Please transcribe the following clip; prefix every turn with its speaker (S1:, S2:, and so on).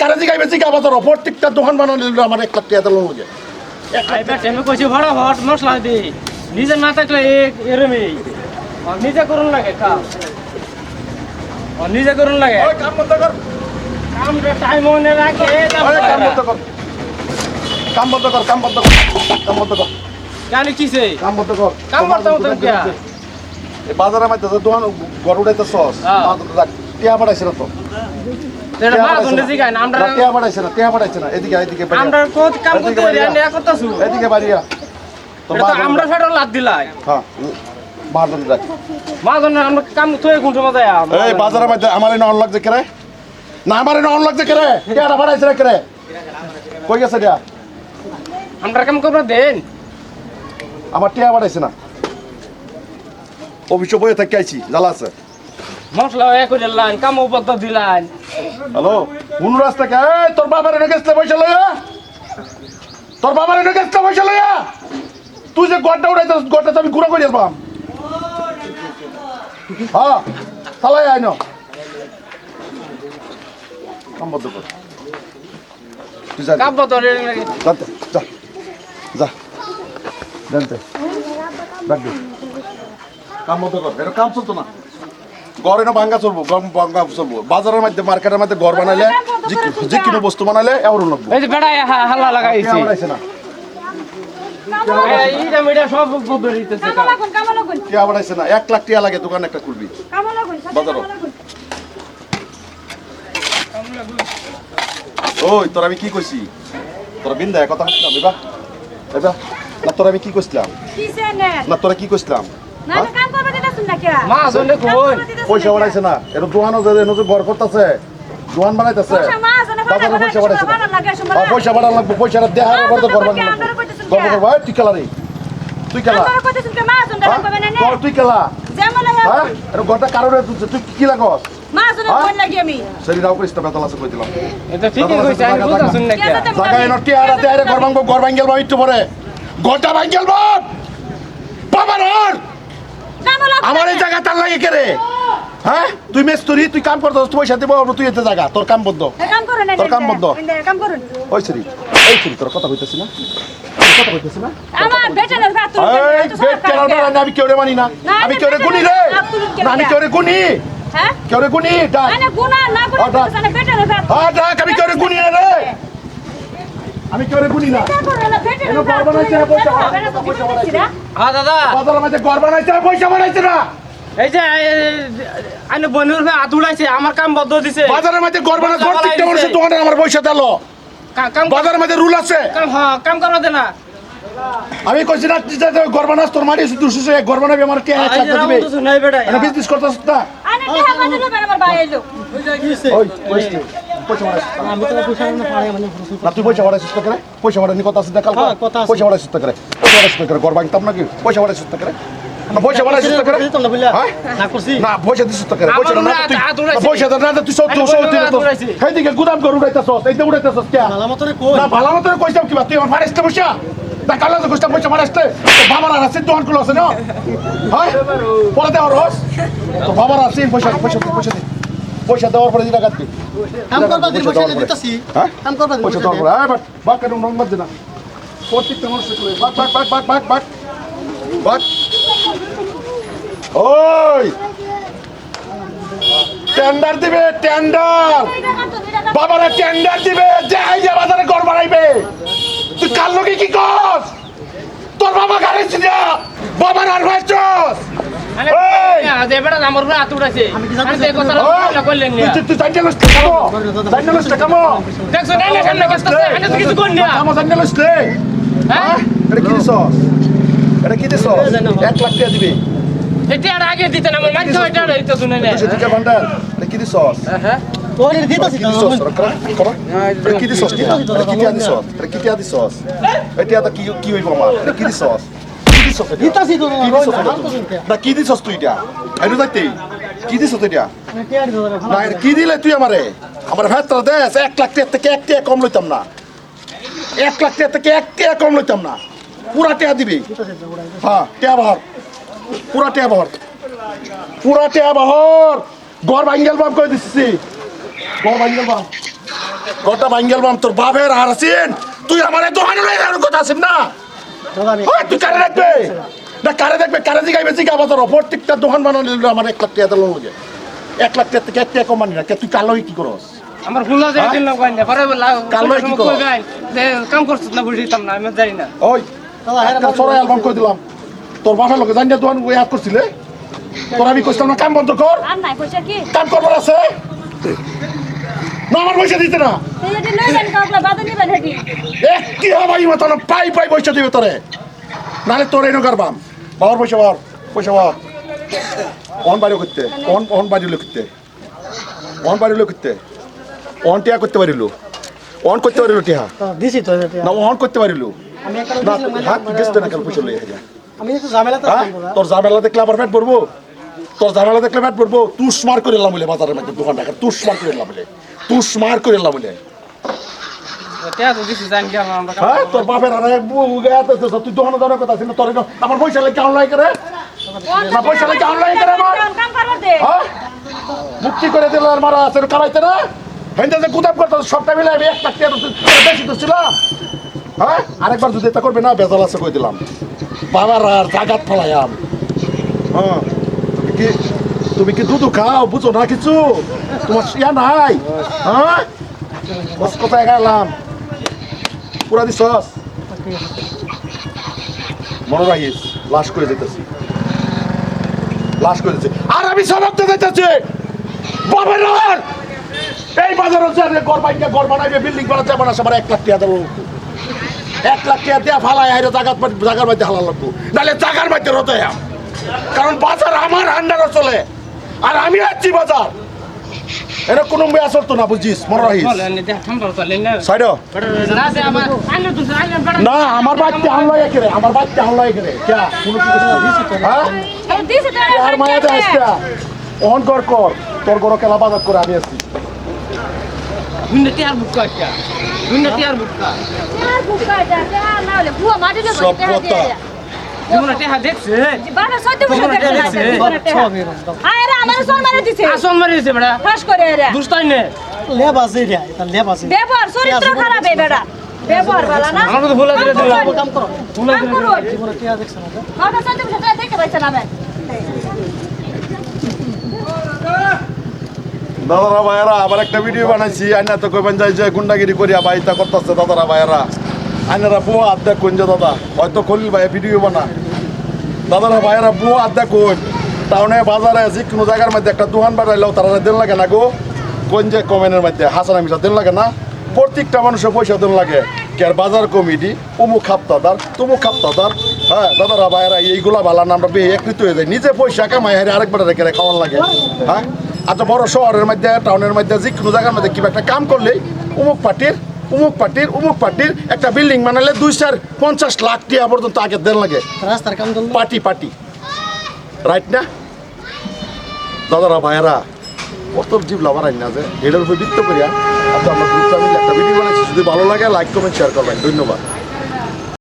S1: কারে জিগাই বেশি গা বাজার প্রত্যেকটা দোকান বানানো আমার 1 লাখ টাকা দিলাম লাগে
S2: আমি কইছি ভাড়া হট মশলা দি নিজে না থাকলে এরমই নিজে করুন লাগে কাম নিজে করুন লাগে
S1: ওই কাম বন্ধ কর
S2: কাম টাইম মনে রাখে
S1: কাম বন্ধ কর কাম বন্ধ কর কাম বন্ধ কর কাম বন্ধ কর
S2: জানি কিছে
S1: কাম বন্ধ কর
S2: কাম করতে মতন কি
S1: এই বাজারের মধ্যে দোকান ঘর উঠাইতে সস টিয়া বাড়াইছে না তো
S2: এটা মারাথন জিগাই না আমরা
S1: টিয়া বাড়াইছে না এদিকে এদিকে
S2: আমরা কত কাম করতে রে করতেছু
S1: এদিকে বাড়িয়া তো
S2: আমরা ফেরো লাদ দিলাই
S1: হ্যাঁ বাজার রাখ
S2: মারাথন আমরা কাম থয়ে গুনতে মজা
S1: এই বাজারের মধ্যে আমারে না অন লাগছে করে না আমারে না অন লাগছে করে টিয়াটা বাড়াইছে রে করে কই গেছে টিয়া
S2: আমরা কাম করব দেন
S1: আমার টিয়া বাড়াইছে না অফিসে বইয়ে থেকে আইছি জ্বালা আছে
S2: মশলা এক করে লাইন কাম উপর দিলাইন
S1: হ্যালো কোন রাস্তা কে তোর বাবার এনে গেছলে পয়সা লইয়া তোর বাবার এনে গেছলে পয়সা লইয়া তুই যে গড়টা উড়াইছিস গড়টা আমি ঘুরা করে আসবাম হ্যাঁ চালাই আইন কাম বন্ধ কর তুই যা
S2: কাম বদল
S1: জানতে যা যা জানতে ডাক দে কাম বন্ধ কর এটা কাম চলতো না ঘরে না ভাঙ্গা চলবো ভাঙ্গা চলবো বাজারের মধ্যে মার্কেটের মধ্যে ঘর বানাইলে যে কোনো বস্তু বানাইলে এমন লাগবে
S2: এই যে বেড়া হাল্লা লাগাইছি
S1: বাড়াইছে না
S2: এইটা মেডা সব বদল দিতেছে
S1: টিয়া বাড়াইছে না 1 লাখ টিয়া লাগে দোকান একটা খুলবি বাজারও ওই তোর আমি কি কইছি তোর বিন্দা কথা হচ্ছিলাম এবার এবার না তোর আমি কি কইছিলাম না তোরা কি কইছিলাম
S2: মা জনে কোন
S1: পয়সা বাড়াইছে না এটা দোকানও যে নতুন ঘর করতেছে দোকান বানাইতেছে বাজারে পয়সা বাড়াইছে না পয়সা বাড়া লাগবে পয়সাটা দেহার উপর তো ঘর বানাইছে গর্ব করবো তুই কেলা রে তুই কেলা তুই কেলা হ্যাঁ এটা ঘরটা কারণে তুই কি লাগস শরীর রাও করিস তো বেতল আছে কই দিলাম
S2: এটা ঠিকই কইছে আমি বুঝতাছুন না কি
S1: জায়গা এনো টিয়া রাতে আরে ঘর ভাঙ্গেল বা একটু পরে ঘরটা ভাঙ্গেল বাবা রর আমার এই জায়গা তার লাগে কে রে হ্যাঁ তুই মেস্তরি তুই কাম করতে পয়সা দেবো তুই এতে জায়গা তোর কাম বন্ধ তোর কাম বন্ধ ওই সরি এই সরি তোর কথা কইতেছি না কথা কইতেছি না
S3: আমার বেটার ভাত
S1: এই বেট কেন আমি কেউ রে মানি না আমি কেউ রে গুনি রে না আমি কেউ রে গুনি
S3: হ্যাঁ
S1: কেউ রে গুনি ডাক
S3: আরে গুনা না করে জানে বেটার ভাত
S1: হ্যাঁ ডাক আমি কেউ রে গুনি রে আমি কেউ রে গুনি না এনো ঘর বানাইছে না পয়সা বাড়াইছে না
S2: হ্যাঁ দাদা
S1: বাজারের মধ্যে ঘর বানাইছে না পয়সা বাড়াইছে না
S2: এই যে আইনে বনুর ভাই হাত উড়াইছে আমার কাম বদ্ধ দিছে
S1: বাজারের মধ্যে ঘর বানাই প্রত্যেকটা মানুষের দোকানে আমার পয়সা দিলো
S2: কাম
S1: বাজারের মধ্যে রুল আছে
S2: হ্যাঁ কাম করবা দে না
S1: আমি কইছি না তুই ঘর বানাস তোর মাটি দুশো ঘর বানাবি আমার কে এক লাখ দিবে
S2: নাই বেটা
S1: এটা বিজনেস করতেছ না
S3: আরে দেহা মানে লোবে আমার ভাই এলো
S1: ওই পয়সা বাড়াইছিস
S4: আমি তো পয়সা না পারে মানে
S1: না তুই পয়সা বাড়াইছিস তো করে পয়সা বাড়ানি কথা আছে দেখাল পয়সা বাড়াইছিস তো করে পয়সা বাড়াইছিস তো করে ঘর ভাঙতাম নাকি পয়সা বাড়াইছিস তো করে না পয়সা বাড়াইছিস তো করে
S4: দিতাম না বুঝলা
S1: হ্যাঁ
S4: না করছি
S1: না পয়সা দিছিস তো করে পয়সা না তুই পয়সা না তুই সব এইদিকে গুদাম করে উড়াইতাছস এইতে উড়াইতাছস কে
S4: ভালো মতো রে কই
S1: না ভালো মতো কইছাম কি তুই আমার ফারেস্টে বসা তা কালা যে কইছাম পয়সা ফারেস্টে তো বাবার আর আছে দোকান গুলো আছে না হ্যাঁ পরে দেওয়ার রস তো বাবার আছে পয়সা দেওয়ার পরে দিটা কাটবি
S4: কাম করবা দিন পয়সা দিতাছি
S1: হ্যাঁ
S4: কাম করবা দিন
S1: পয়সা দেওয়ার পরে হ্যাঁ বাক কেন নং মত না প্রত্যেকটা মানুষ করে বাক ওই টেন্ডার দিবে টেন্ডার বাবারা টেন্ডার দিবে যাই যে বাজারে ঘর বানাইবে তুই কাল লোকে কি কস তোর বাবা গাড়ি না বাবার আর ভাইছস
S2: এই বেটা আমার ভাই হাত উড়াইছে আমি এই কথা কইলেন না
S1: তুই জানতে কামো
S2: দেখছো না না কেন কষ্টছে আমি তো কিছু করি না
S1: কামো জানতে লসলে হ্যাঁ এটা কি দিছস 1 লাখ টাকা দিবে
S2: এটা আর আগে দিতেন আমার মাইতে এটা হইতো শুনে না
S1: তুই টাকা ভান্ডার এটা কি দিছস
S2: হ্যাঁ
S4: তোরে দিতাছি
S1: কি দিছস এটা কি দিছস এটা কি দিছস এটা কি হইব আমার এটা কি দিছস
S4: দিতাছি তো
S1: না কি দিছস তুই এটা আইনো যাইতে কি দিছস তুই এটা
S4: টিয়ারি ধরে
S1: না এটা কি দিলে তুই আমারে আমার ভেতর দেশ 1 লাখ টাকা থেকে 1 টাকা কম লইতাম না 1 লাখ টাকা থেকে 1 টাকা কম লইতাম না পুরা টাকা দিবি হ্যাঁ টাকা বাহর পুরা টাকা বাহর ঘর ভাঙ্গেল বাপ কই দিছি ঘর ভাঙ্গেল বাপ গোটা ভাঙ্গেল বাম তোর বাপের হারাসিন তুই আমার দোকানে কথা আছেন না
S4: দাদা আমি
S1: তুই কারে রাখবে না কারে দেখবে কারে জিগাইবে জিগা বাজার প্রত্যেকটা দোকান বানানো আমার 1 লাখ টাকা লোন লাগে 1 লাখ টাকা থেকে 1 টাকা কমানি না তুই কালোই কি করস
S2: আমার ভুল আছে দিন না কইন পরে
S1: কালো কি করো?
S2: কাম করছিস না বুঝিতাম না আমি জানি না
S1: ওই
S4: দাদা
S1: একটা সরাই অ্যালবাম কই দিলাম তোর বাসার লোকে জানি দোকান ইয়াদ করছিলে তোর আমি কইছিলাম না কাম বন্ধ কর
S3: আর নাই পয়সা কি
S1: কাম করবার আছে না আমার পয়সা দিতে না
S3: তুই যদি লইবেন কাউকে বাদে নিবেন হেডি
S1: কি হবে এই মতন পাই পয়সা দিবে তোরে নালে তোর এনো করবাম বাবার পয়সা বাবার অন বাড়ি করতে অন বাড়ি করতে অন বাড়ি করতে অন টিয়া করতে পারিল অন করতে পারিল টিয়া
S4: দিছি তো এটা।
S1: না অন করতে পারিল
S4: আমি একটা
S1: না
S4: দিছিলাম,
S1: হাত গেছে না কাল পয়সা লইয়া যা
S4: আমি একটু ঝামেলাতে
S1: হ্যাঁ
S4: আছি দাদা।
S1: তোর ঝামেলা দেখলে আবার পেট ভরবো তোর ঝামেলা দেখলে পেট ভরবো তুষ মার করে এলাম বলে বাজারের মধ্যে দোকান টাকা তুষ মার করে এলাম বলে তুষ মার করে এলাম বলে
S2: টিয়া তো দিছি জানি কি আমরা
S1: হ্যাঁ তোর বাপের আরে তুই দোকানে দাঁড়ার কথা ছিল তোর আমার পয়সা লাগে কেমন লাগে করে না পয়সা লাগে কেমন লাগে করে আমার
S3: কাম করবার দে
S1: হ্যাঁ মুক্তি করে দিল আর মারা আছে কামাইতে না হেন্দে যে গুদাম করতে সবটা মিলে আমি 1 লাখ টাকা বেশি তো ছিল হ্যাঁ আরেকবার যদি এটা করবে না বেজাল আছে কই দিলাম বাবার আর জাগাত ফলাইয়াম হ্যাঁ তুমি কি দুধ খাও বুঝো না কিছু তোমার ইয়া নাই হ্যাঁ বস কোথায় গেলাম পুরা দিছস মনে রাখিস লাশ করে যেতেছি লাশ করে যেতেছি আর আমি সবক তো যেতেছি বাবার এই বাজার হচ্ছে ঘর বানাইবে বিল্ডিং বানাতে বানাস আমার 1 লাখ টাকা দেবো 1 লাখ টাকা দেওয়া ফালাই হাইরে জাগার মধ্যে হালা লাগবো নাহলে জাগার মধ্যে রতে কারণ বাজার আমার আন্ডারে চলে আর আমি আছি বাজার এরা কোনো মেয়ে চলতো না বুঝিস মনে রাখিস সাইড
S2: না সে আমার আইন তো আইন
S1: না আমার বাচ্চা হামলা করে আমার বাচ্চা হামলা করে কে কোনো কিছু হ্যাঁ
S3: দিছি তো
S1: আর মায়া দে আজকে অন কর তোর গরো খেলা বাজার করে আমি আছি
S2: টিয়ার বুক কাটা টিয়ার বুক কা
S3: আর বুকা এটা না হলে বুয়া মাটি না
S1: সব কথা।
S2: জীবনে টিয়া দেখছে
S3: বাবা সত্যি বলে দেখছে
S4: সব এরকম দাদা।
S3: আরে আমার সোন মারা দিছে
S2: আসন মারিছে বড়া
S3: ফাঁস করে এরা
S2: দুস্তাই নে
S4: লেব আছে এটা লেব আছে
S3: ব্যবহার চরিত্র খারাপ এই বেটা ব্যবহার ভালো না
S2: আমার তো ভুলা দিলে দিলাম
S4: কাম করো
S2: ভুলা
S3: কাম
S2: দিলে
S3: করুন
S4: জীবনে টিয়া দেখছ না তো?
S3: বাবা সত্যি বলে দেখে পাইছেন আমি
S1: দাদারা ভাইয়ারা আবার একটা ভিডিও বানাইছি আইনা তো কইবেন যাই যে গুন্ডাগিরি করিয়া বাইতা করতেছে দাদারা ভাইয়ারা আইনারা বুয়া আড্ডা কোন যে দাদা হয়তো খলিল ভাই ভিডিও বানা দাদারা ভাইয়ারা বুয়া আড্ডা কোন টাউনে বাজারে যে কোনো জায়গার মধ্যে একটা দোকান বাড়াইলেও তারা দেন লাগে না গো কোন যে কমেন্টের মধ্যে হাসানা মিশা দেন লাগে না প্রত্যেকটা মানুষের পয়সা দেন লাগে কের বাজার কমিটি অমুক খাপ্তাদার তমুক খাপ্তাদার হ্যাঁ দাদারা ভাইয়ারা এইগুলা ভালো না আমরা বেয়ে একৃত হয়ে যাই নিজে পয়সা কামাই হারে আরেকবার রেখে খাওয়ান লাগে হ্যাঁ আচ্ছা বড় শহরের মধ্যে টাউনের মধ্যে যে কোনো জায়গার মধ্যে কিবা একটা কাম করলেই অমুক পার্টির একটা বিল্ডিং বানালে 250 লাখ টাকা পর্যন্ত আগে দেন লাগে
S4: রাস্তার কাম করলে
S1: পার্টি রাইট না দাদারা ভাইয়ারা কত জীব লাভার আইন না যে এটার উপর বৃত্ত করিয়া আচ্ছা আমরা গ্রুপটা মিলে একটা ভিডিও বানাইছি যদি ভালো লাগে লাইক কমেন্ট শেয়ার করবেন ধন্যবাদ।